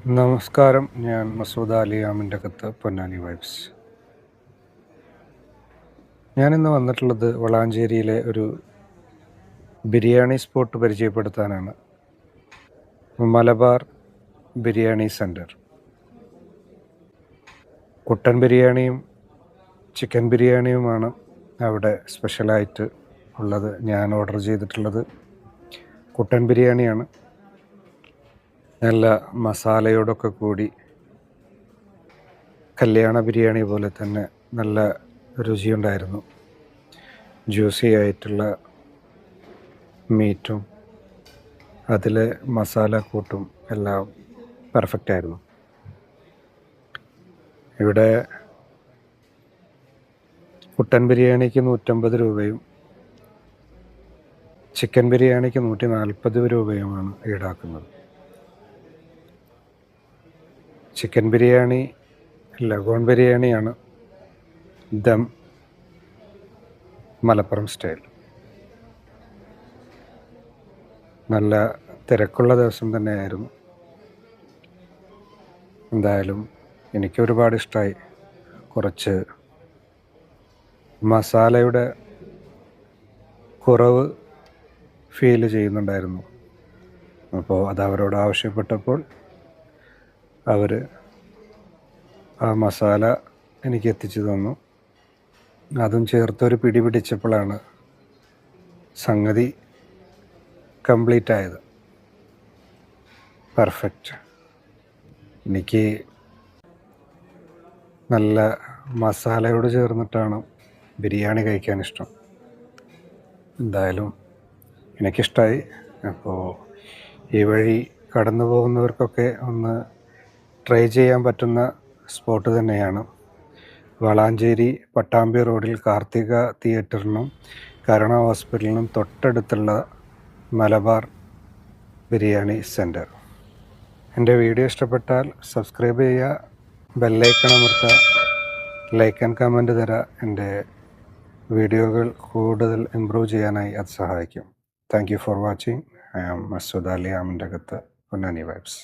നമസ്കാരം. ഞാൻ മസൂദ് അലി ആമിൻ്റകത്ത്, പൊന്നാനി വൈബ്സ്. ഞാനിന്ന് വന്നിട്ടുള്ളത് വളാഞ്ചേരിയിലെ ഒരു ബിരിയാണി സ്പോട്ട് പരിചയപ്പെടുത്താനാണ്. മലബാർ ബിരിയാണി സെൻറ്റർ. കുട്ടൻ ബിരിയാണിയും ചിക്കൻ ബിരിയാണിയുമാണ് അവിടെ സ്പെഷ്യലായിട്ട് ഉള്ളത്. ഞാൻ ഓർഡർ ചെയ്തിട്ടുള്ളത് കുട്ടൻ ബിരിയാണിയാണ്. നല്ല മസാലയോടൊക്കെ കൂടി കല്യാണ ബിരിയാണി പോലെ തന്നെ നല്ല രുചിയുണ്ടായിരുന്നു. ജ്യൂസി ആയിട്ടുള്ള മീറ്റും അതിൽ മസാല കൂട്ടും എല്ലാം പെർഫെക്റ്റ് ആയിരുന്നു. ഇവിടെ കുട്ടൻ ബിരിയാണിക്ക് 150 രൂപയും ചിക്കൻ ബിരിയാണിക്ക് 140 രൂപയുമാണ് ഈടാക്കുന്നത്. ചിക്കൻ ബിരിയാണി ലഗോൺ ബിരിയാണിയാണ്, ദം മലപ്പുറം സ്റ്റൈൽ. നല്ല തിരക്കുള്ള ദിവസം തന്നെയായിരുന്നു. എന്തായാലും എനിക്ക് ഒരുപാട് ഇഷ്ടമായി. കുറച്ച് മസാലയുടെ കുറവ് ഫീൽ ചെയ്യുന്നുണ്ടായിരുന്നു. അപ്പോൾ അത് അവരോട് ആവശ്യപ്പെട്ടപ്പോൾ അവർ ആ മസാല എനിക്ക് എത്തിച്ചു തന്നു. അതും ചേർത്തൊരു പിടി പിടിച്ചപ്പോഴാണ് സംഗതി കംപ്ലീറ്റ് ആയത്. പെർഫെക്റ്റ്. എനിക്ക് നല്ല മസാലയോട് ചേർന്നിട്ടാണ് ബിരിയാണി കഴിക്കാൻ ഇഷ്ടം. എന്തായാലും എനിക്കിഷ്ടമായി. അപ്പോൾ ഈ വഴി കടന്നു പോകുന്നവർക്കൊക്കെ ഒന്ന് ട്രൈ ചെയ്യാൻ പറ്റുന്ന സ്പോട്ട് തന്നെയാണ്. വളാഞ്ചേരി പട്ടാമ്പി റോഡിൽ കാർത്തിക തിയേറ്ററിനും കരുണ ഹോസ്പിറ്റലിനും തൊട്ടടുത്തുള്ള മലബാർ ബിരിയാണി സെൻറ്റർ. എൻ്റെ വീഡിയോ ഇഷ്ടപ്പെട്ടാൽ സബ്സ്ക്രൈബ് ചെയ്യുക, ബെല്ലൈക്കൺ അമർത്തുക, ലൈക്ക് ആൻഡ് കമൻറ്റ് തരാം. എൻ്റെ വീഡിയോകൾ കൂടുതൽ ഇമ്പ്രൂവ് ചെയ്യാനായി അത് സഹായിക്കും. Thank you for watching. I am Masood Ali ആമിൻ്റകത്ത്, പൊന്നാനി വൈബ്സ്.